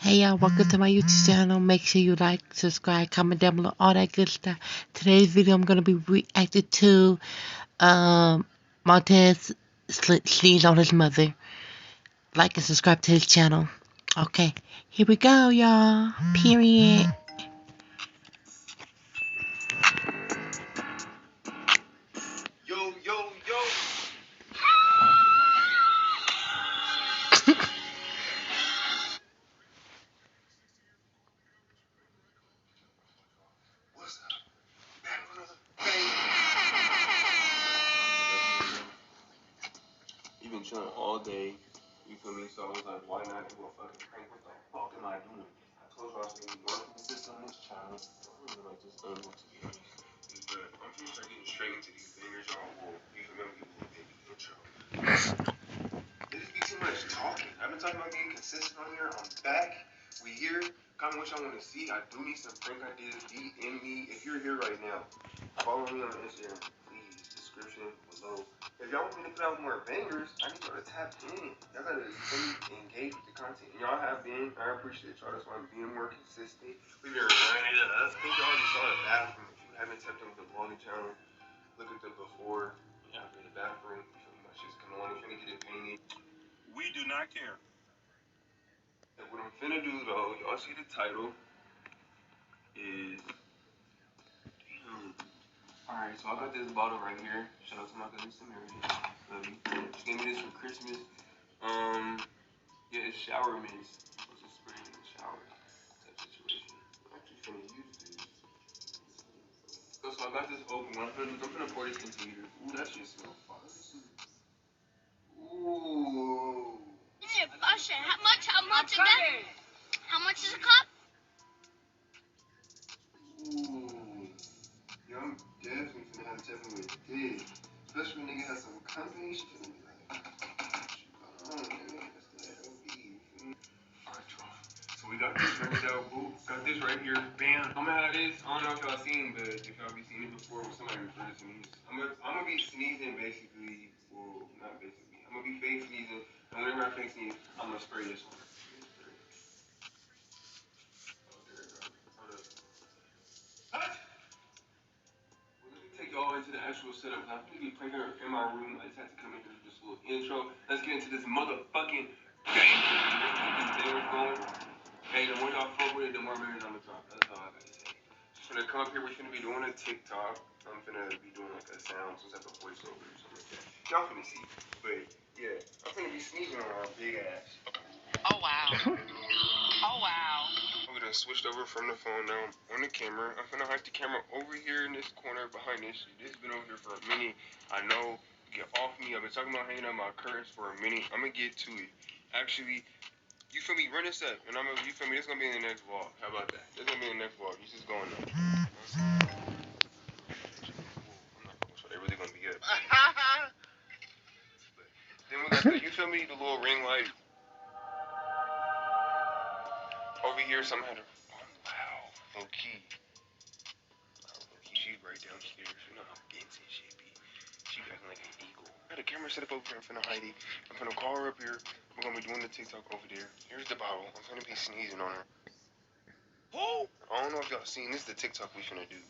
Hey y'all, welcome to my YouTube channel. Make sure you like, subscribe, comment down below, all that good stuff. Today's video I'm gonna be reacting to Montez sneeze on his mother. Like and subscribe to his channel. Okay, here we go, y'all. Period. Yo, yo, yo. What's up? Back with another bang. You've been chilling all day. You feel me? So I was like, why not do a fucking prank? What the fuck am I doing? I told you I was going to be more consistent on this channel. I don't really like this angle, to be honest. But I'm just start getting straight into these bangers, y'all. Well, you can remember the little baby intro. It just be too much talking. I've been talking about being consistent on here. I'm back. We here. Comment what y'all want to see. I do need some prank ideas. DM me if you're here right now. Follow me on Instagram, please. Description below. If y'all want me to put out more bangers, I need y'all to tap in. Y'all gotta engage with the content. And y'all have been. I appreciate y'all. That's why I'm being more consistent. We've been running it up. I think y'all already saw the bathroom. If you haven't tapped in with the vlogging channel, look at the before and after the bathroom. You feel me? My shit's coming on. We're finna get it painted. We do not care. And what I'm finna do though, y'all see the title is. Alright, so I got this bottle right here. Shout out to my cousin Samaritan. Love you. She gave me this for Christmas. Yeah, it's shower mist. Supposed to spray in the shower type situation. I'm actually finna use this. So I got this open. What I'm finna pour this into here. Ooh, that shit smells fire. Ooh. Yeah, Usher, how much again? How much is a cup? Ooh. Yo, I'm definitely finna have to tap in with this. Especially when nigga has some company, she finna be like, Alright, y'all. So we got this record out, boo. Got this right here, bam. I'm gonna have this, I don't know if y'all seen, but if y'all be seeing it before when somebody referred to me. I'm gonna be sneezing basically, well, not basically. I'm gonna be fake sneezing, and whenever I fake sneeze, I'm gonna spray this one. Oh, there it goes. Hold up. What? Well, let me take y'all into the actual setup. I'm gonna be playing her in my room. I just had to come in here with this little intro. Let's get into this motherfucking bang. Let's keep these bangers going. Hey, the more y'all fuck with it, the more bangers I'm gonna drop. That's all I gotta say. Just gonna come up here. We're gonna be doing a TikTok. I'm gonna be doing like a sound, some type of voiceover or something like that. Y'all finna see. But yeah, I'm gonna be sneezing on our big ass. Oh, wow. Oh, wow. We done switched over from the phone now on the camera. I'm gonna hide the camera over here in this corner behind this shit. This has been over here for a minute. I know. Get off me. I've been talking about hanging on my curtains for a minute. I'm gonna get to it. Actually, you feel me? Run this up, and you feel me? This gonna be in the next vlog. How about that? This gonna be in the next vlog. This is going up. I'm not gonna show. They really gonna be up. Then we got the, you feel me? The little ring light over here. Somehow. Wow, low key. She's right downstairs. You know how Benson shit be. She acting like an eagle. I got a camera set up over here. I'm finna hide it. I'm finna call her up here. We're gonna be doing the TikTok over there. Here's the bottle. I'm finna be sneezing on her. Who? I don't know if y'all seen this. Is the TikTok we finna do.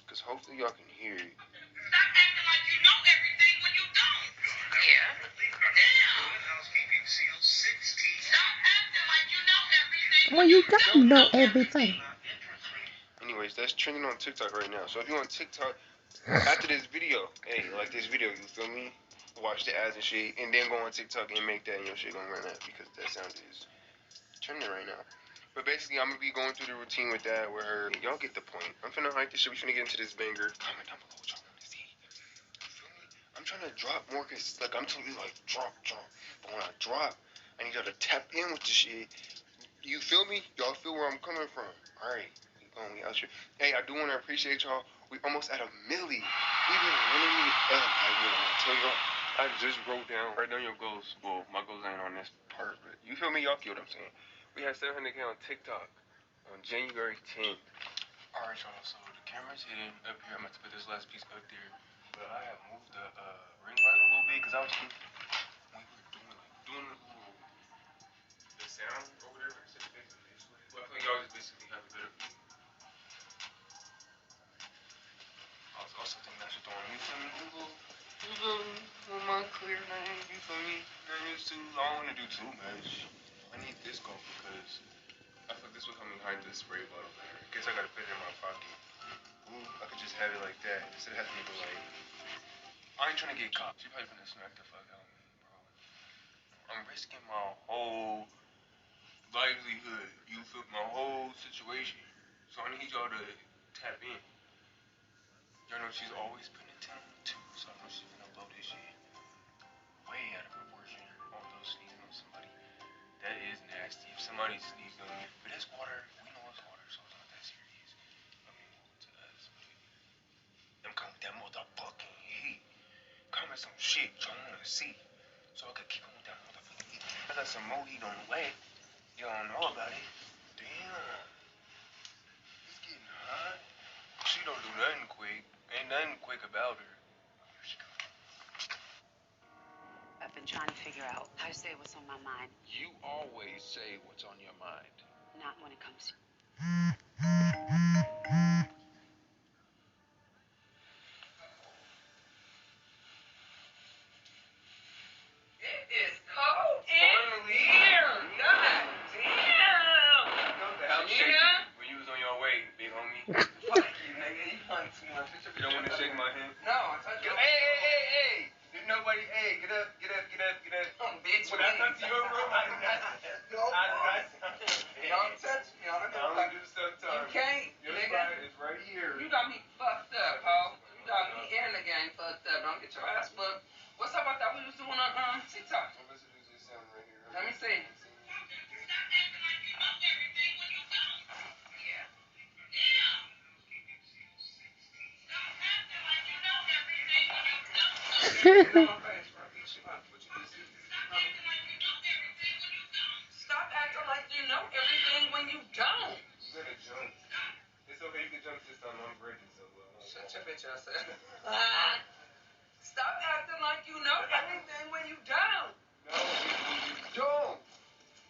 Cause hopefully y'all can hear it. Stop acting like you know everything when you don't. Yeah. Damn. Housekeeping seal 16. Stop acting like you know everything. Well, you don't know everything. Anyways, that's trending on TikTok right now. So if you're on TikTok, after this video, hey, like this video, you feel me? Watch the ads and shit, and then go on TikTok and make that, and your shit gonna run that because that sound is trending right now. But basically, I'm gonna be going through the routine with that, where y'all get the point. I'm finna hype this shit. We finna get into this banger. Comment down below what y'all wanna see. You feel me? I'm trying to drop more, cause like I'm telling you, like drop. But when I drop, I need y'all to tap in with the shit. You feel me? Y'all feel where I'm coming from? All right. We out here. Hey, I do want to appreciate y'all. We almost at 1 million. We've been running it up. I tell y'all, I just wrote down, write down your goals. Well, my goals ain't on this part, but you feel me? Y'all feel what I'm saying. We had 700K on TikTok on January 10th. All right, y'all. So the camera's hidden up here. I'm going to put this last piece up there. But I have moved the ring light a little bit because I was thinking we were doing the sound over there. I said face to face. with my clear name, you feel me? Name is too, I don't want to do too much. I need this go because I feel this would help me hide this spray bottle better. In case I gotta put it in my pocket. Ooh, I could just have it like that instead of having to go like. I ain't trying to get caught. She probably finna smack the fuck out of me, bro. I'm risking my whole livelihood. You feel my whole situation. So I need y'all to tap in. Y'all know she's always putting it down too, so I know she's gonna blow this shit way out of proportion. Although sneezing on somebody, that is nasty. If somebody sneezed on me, but it's water. We know it's water, so it's not that serious. I mean, to us, but I'm coming with that motherfucking heat. Come with some shit y'all wanna see, so I could keep on with that motherfucking heat. I got some more heat on the way. Y'all don't know about it. Damn, it's getting hot. She don't do nothing quick. Ain't nothing quick about her. Here she comes. I've been trying to figure out how to say what's on my mind. You always say what's on your mind. Not when it comes to... It is cold in here. God damn. When you was on your way, big homie. Fuck you, nigga. You hunt too much. You don't want to shake my hand? No, I told you. Hey. Did nobody, hey, get up. Bitch, When I come to your room, I do not. Don't touch me. I don't give a fuck. do sometimes. You can't, Your nigga. spot is right here. You got me fucked up, ho. You got me and the gang fucked up. Don't get your ass fucked. What's up about that we was doing on TikTok? Listen to this sound right here. Let me see. Stop acting like you know everything when you don't. You gotta jump. It's okay, you can jump this time. I'm ready, so. Shut your bitch ass up. Stop acting like you know everything when you don't. No, you don't.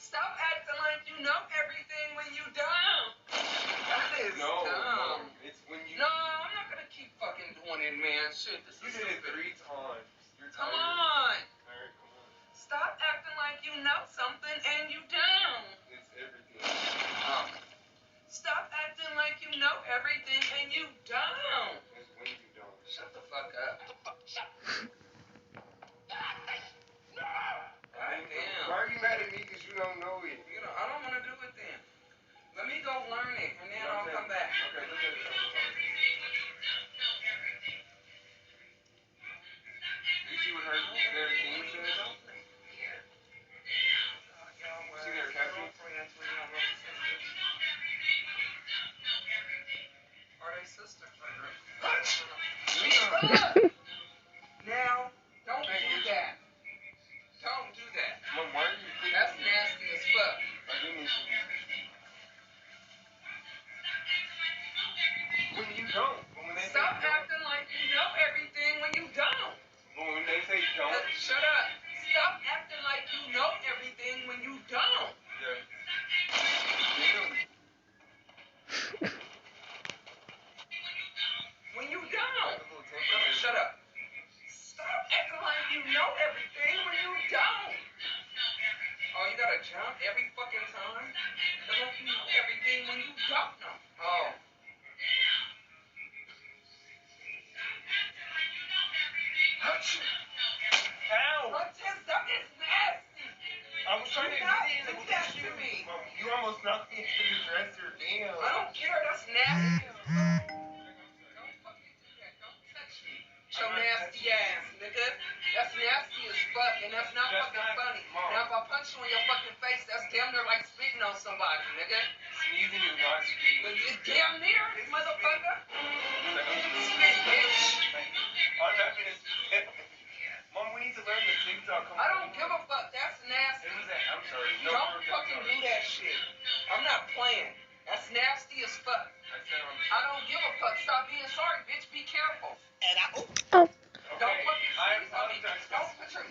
Stop acting like you know everything when you don't. That is No, dumb. it's when you. No, I'm not gonna keep fucking doing it, man. Shit, this You is did it stupid. 3 times. You're Come tired. on. Alright, come on. Stop acting like you know something and you don't. It's everything. Stop acting like you know everything and you don't. It's when you don't. Shut the fuck up. Goddamn. Why are you mad at me? Because you don't know it. You know, I don't want to do it then. Let me go learn it and then I'll come back. Okay, look at it. You see what her their thing says? You see their caption? Are they sisters? Now, don't do that. Don't do that. Mom, why are you thinking? That's nasty as fuck. I do need some. When you don't. But when they Stop say don't. acting like you know everything when you don't. But when they say don't. Shut up. Stop acting like you know everything when you don't. Yeah. Damn. When you don't. Shut up. Stop acting like you know everything when you don't. Oh, you gotta jump every fucking time? That's like you know everything when you don't know. Oh. Ow! That is nasty. I was trying to Do not get in do the that to me. Mom, you almost knocked me into the dresser. Damn. I don't care. That's nasty. Don't fucking do that. Don't touch me. Your nasty ass, nigga. That's nasty as fuck, and that's not That's fucking not- funny. Mom. Now if I punch you in your fucking face, that's damn near like spitting on somebody, nigga. Sneezing is not spitting. But it's damn near, motherfucker. Spit, bitch. I'm not gonna spit. Mom, we need to learn the TikTok. I don't give a fuck. That's nasty. It was that. I'm sorry. No, Don't fucking do that shit. I'm not playing. That's nasty as fuck. I said I don't give a fuck. Stop being sorry, bitch. Be careful. Oh. Don't Okay, fucking I sneeze on me. apologize.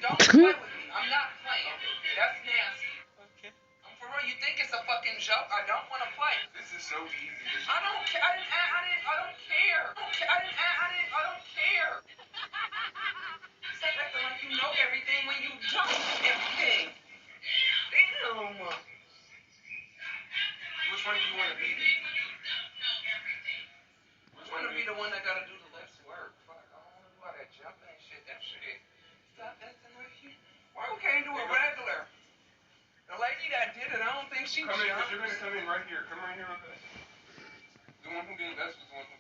Don't play with me. I'm not playing. That's nasty. Okay. I'm for real. You think it's a fucking joke? I don't want to play. This is so easy. I don't care. I don't care. I don't care. she Come in, jumped. you're gonna come in right here. Come right here real fast. The one who did, that's the one who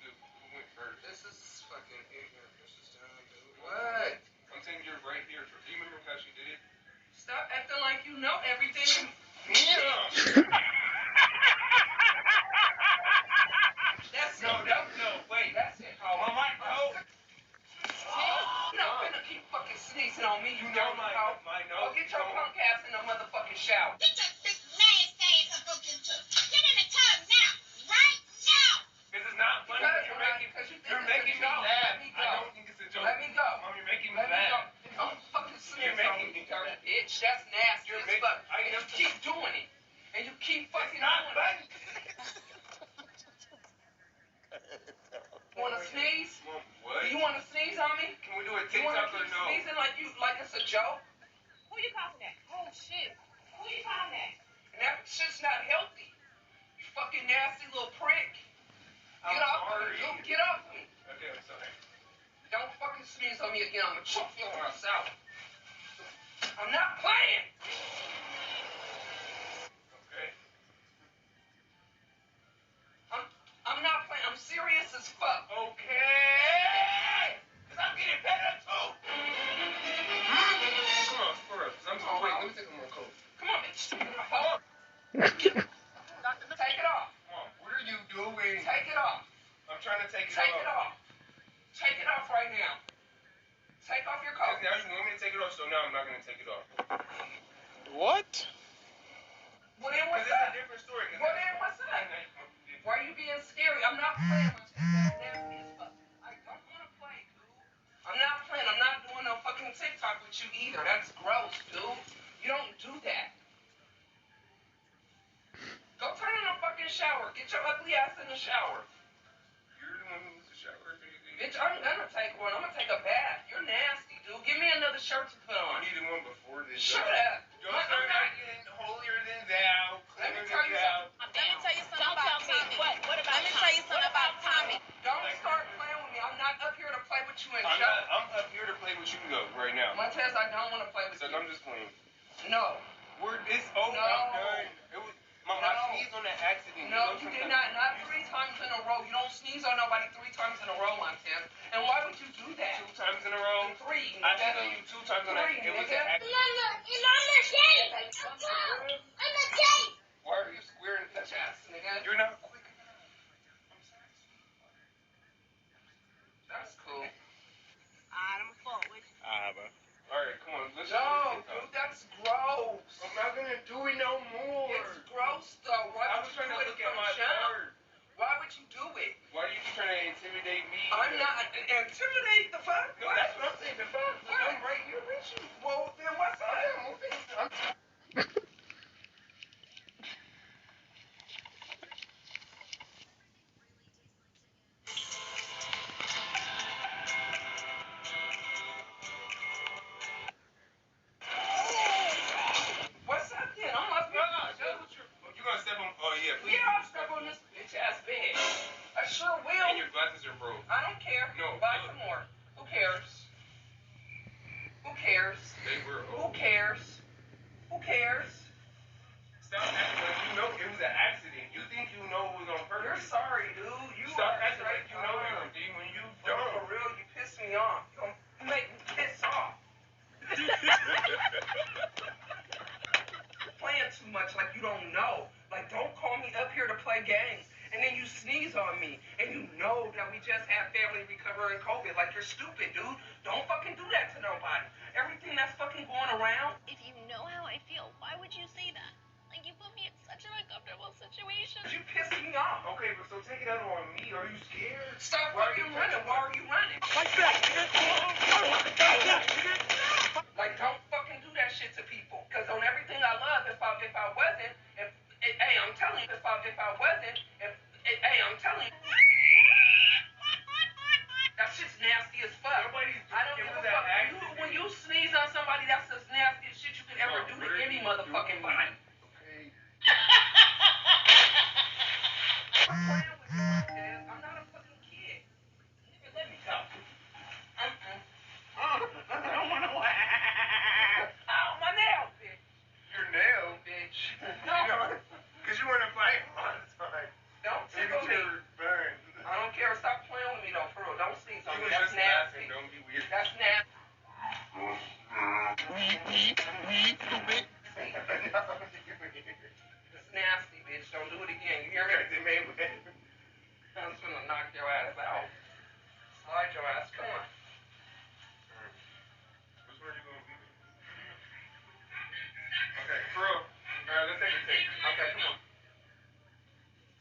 went first. This is fucking ignorant. This is dumb, dude. What? I'm saying you're right here. Do you remember how she did it? Stop acting like you know everything. Yeah. That's No, it. no, wait. That's it. Oh, My mic, no. You're not finna keep fucking sneezing on me. You know my hoe. nose. Go get your punk ass in the motherfucking shower. Get your big nasty ass up, go get into it. Get in the tub now. Right now. This is not funny. You're making me laugh. I don't think it's a joke. Let me go. Mom, you're making me Let me go. laugh. Don't fucking sneeze You're on making me, me dirty bitch. That's nasty You're as making- fuck. I And you am- keep doing it. And you keep fucking It's not doing it. funny. Wanna sneeze? Mom, what? Do you wanna sneeze on me? Can we do a You wanna TikTok or keep no? sneezing like it's a joke? Who you calling that? Oh, shit. Who you calling that? And that shit's not healthy. You fucking nasty little prick. I'm Get off sorry. me. You get off me. Okay, I'm sorry. Don't fucking sneeze on me again. I'm gonna choke your ass out. I'm not playing. Okay. I'm not playing. I'm serious as fuck. Okay. Cause I'm getting better too. Come on, for us. Wait, let me take my coat. Come on, bitch. Hold on. Take it off. Mom, what are you doing? Take it off. I'm trying to take it Take off. it off. Take it off right now. Take off your coat. Now you want me to take it off, so now I'm not gonna take it off. What? Well, then Cause what's it's a up? different story. Well, then what's up? Why are you being scary? I'm not playing with you. That's nasty as fuck. I don't want to play, dude. I'm not playing. I'm not doing no fucking TikTok with you either. That's gross, dude. You don't do that. Go turn in the fucking shower. Get your ugly ass in the shower. You're the one who needs to shower. Bitch, I'm gonna take one. I'm gonna take a bath. You're nasty, dude. Give me another shirt to put I on. needed one before this. Shut up. Don't start acting holier than thou. Let me tell you something. Let me tell you something about Tommy. What about Let me tell you something about Tommy. Don't start playing with me. I'm not up here to play with you and I'm shut up. up here to play with you though, right now. Montez, I don't want to play with So you. I'm just playing. No. It's over. No. I'm done. It was, Mom, I No. sneezed on that accident. No, you did not. Not 3 times in a row. You don't sneeze on nobody 3 times in a row, Montez. And why would you do that? 2 times in a row. 3. I sneezed on you 2 times on that. It was an accident. Why are you squaring the chest? Nigga. You're not quick enough. That's cool. Alright, I'm fuck with you. Bro. Alright, come on. Let's No, do dude, that's gross. I'm not gonna do it no more. It's gross, though. Why I would was you trying do to it look from at my jump? card. Why would you do it? Why do you keep trying to intimidate me? I'm not intimidate the fuck. No, that's what I'm saying. The fuck? What? I'm right here with you. Well, then what's up? I'm moving. What's up then? I'm up here. You gonna step on? Oh yeah, please. Yeah, I'll step on this bitch ass bed. I sure will. And your glasses are broke. I don't care. No, Buy look. some more. Who cares? Who cares? They were Who old. cares? Who cares? Stop acting like you know it was an accident. You think you know it was on You're purpose. sorry, dude. You Stop are acting straight like you know up. everything when you For don't. real, you piss me off. You make me piss off. Playing too much like you don't know. Like, don't call me up here to play games. And then you sneeze on me. And you know that we just had family recovering COVID. Like, you're stupid, dude. Don't fucking do that to nobody. Everything that's fucking going around. If you know how I feel, why would you say that? Like, you put me in such an uncomfortable situation. You piss me off. Okay, but so take it out on me. Are you scared? Stop Why are fucking you running. Why are you running? Like, don't fucking do that shit to people. Because on everything I love, if I wasn't, hey, I'm telling you, if I wasn't, hey, I'm telling you. That shit's nasty as fuck. Nobody's I don't it give was a an fuck. accident. When you sneeze on somebody, that's the nastiest shit you could ever do to any motherfucking body. Okay. I'm playing with you, Montez. I'm not a fucking kid. Nigga, let me go. stupid. It's nasty, bitch. Don't do it again. You hear me? I'm just gonna knock your ass out. Slide your ass. Come on. Which one are you gonna be? Okay, for real. Alright, let's take a take. Okay, come on.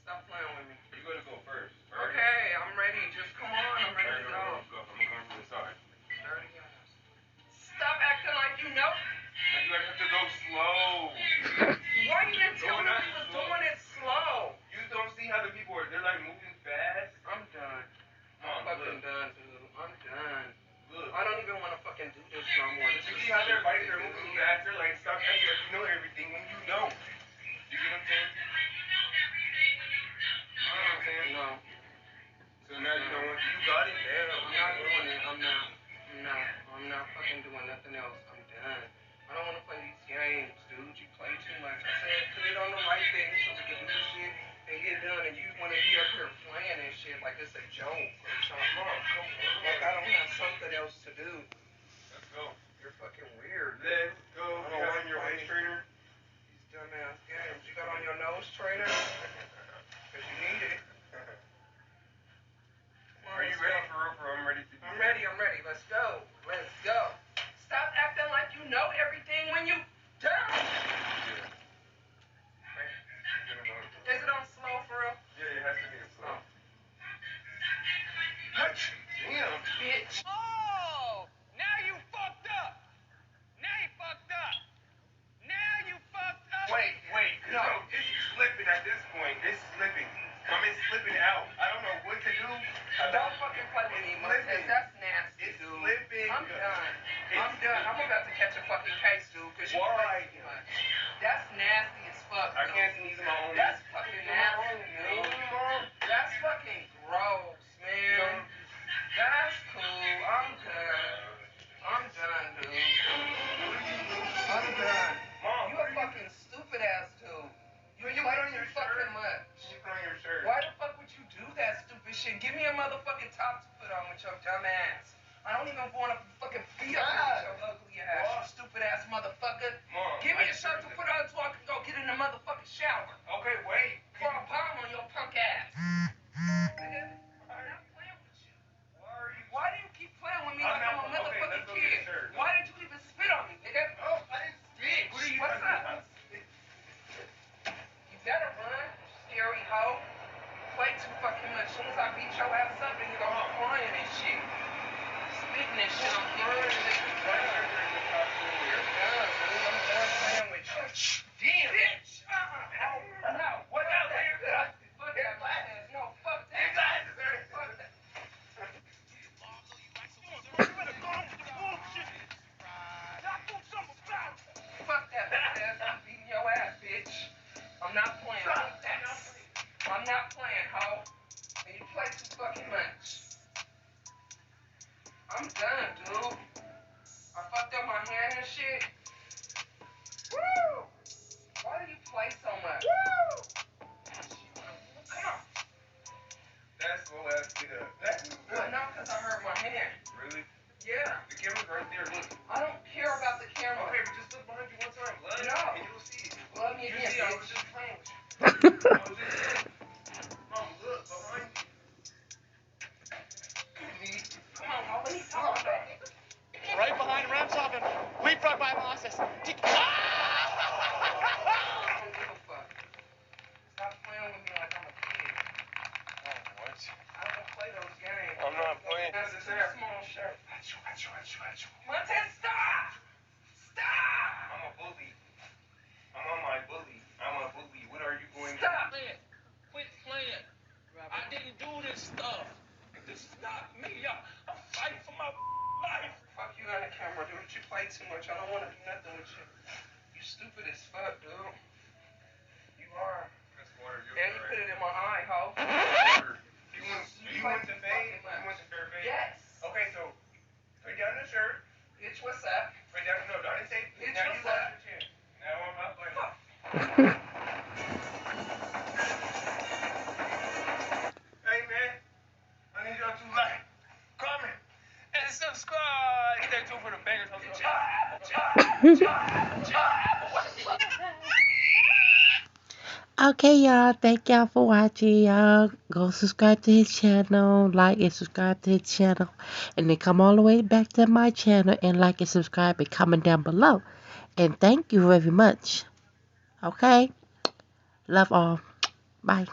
Stop playing with me. You gotta go first. Okay, I'm ready. Just come on. I'm ready to go. Go. I'm gonna come from the side. Dirty ass. Stop acting like you know. Now you have to go slow. Why you didn't tell me you was doing it slow? You don't see how the people are. They're like moving fast. I'm done. Mom, I'm fucking look. done, dude. I'm done. Look. I don't even want to fucking do this no more. This You is see how their bodies are stupid, moving dude. fast? They're like, stop acting like you know everything when you don't. You get what I'm saying? No. So now you don't want. You got it. I'm not doing it. I'm not fucking doing nothing else. I'm done. I don't want to play these games, dude. You play too much. I said put it on the right thing so we can do this shit and get done. And you want to be up here playing and shit like it's a joke or something. Like I don't have something else to do. Let's go. You're fucking weird. Let's go. You got on your waist trainer? These dumbass games. You got on your nose trainer? Because you need it. Are you ready for real? I'm ready to do I'm ready. Let's go. Stop acting like you know everything when you don't. Is it on slow for real? Yeah, it has to be a slow. Damn, bitch. Oh, now you fucked up. Wait. No, it's slipping at this point. It's slipping. It's slipping out. I don't know what to do. Don't fucking play with me, Montez. That's nasty, It's dude. slipping. I'm done. I'm about to catch a fucking case, dude, because you play too much. That's nasty as fuck, I dude. can't sneeze my own. That's fucking nasty, dude. That's fucking gross, man. That's cool. I'm done, dude. I'm done. Mom, You a fucking stupid ass dude. You play too fucking much. you put on your shirt. Why the fuck would you do that stupid shit? Give me a motherfucking top to put on with your dumb ass. I don't even want to fucking be up here with your ugly ass, you stupid ass motherfucker. Mom, Give me a shirt to put on so I can go get in the motherfucking shower. Okay, wait. Pour a bomb on your punk ass. Nigga, I'm not playing with you. Why do you keep playing with me like I'm a motherfucking kid? Why did you even spit on me, nigga? Oh, I didn't spit. What are you What's up? You better run, scary hoe. Play too fucking much. As soon as I beat your ass up, then you're gonna be crying and shit. Spitting and shit on people. You're done, dude. I'm done playing with you. Damn, bitch. No, what that? Fuck that, Montez. No, fuck that. Fuck that. Fuck that, Montez. I'm beating your ass, bitch. I'm not playing. I'm not playing, hoe. And you play too fucking much. I'm done, dude. I fucked up my hand and shit. Woo! Why do you play so much? Woo! Come on. That's slow ass get up. Well, no, because I hurt my hand. Really? Yeah. The camera's right there. Look. I don't care about the camera. Okay, but just look behind you one time. Look. No. And you'll see it. Love me You again, see, I was bitch. just playing with you. Mom, look behind you. Come on, Mo. Let me talk about it. Right behind Ramshaven. Leapfrog by Moses. I don't give a fuck. Stop playing with me like I'm a kid. Oh, what? I don't play those games. I'm not playing. That's a small shirt. Montez, stop! Stop! I'm a bully. I'm on my bully. I'm a bully. What are you going to Stop! Quit playing. I didn't do this stuff. This is not me. I'm fighting for my life. Fuck you on the camera, dude. You play too much. I don't want to do nothing with you. You stupid as fuck, dude. You are. That's water. And you put it in my eye, hoe. You want the fade? You want the fair fade? Yes. Okay, so put down the shirt. Bitch, what's up? Put down. No, don't say. Bitch, Now you what's lost up? your chin. Now I'm not playing. Fuck. Hey man, I need y'all to like, comment, and subscribe. Hit that tune for the bangers. Okay, y'all. Thank y'all for watching. Y'all go subscribe to his channel, like and subscribe to his channel, and then come all the way back to my channel and like and subscribe and comment down below. And thank you very much. Okay? Love all. Bye.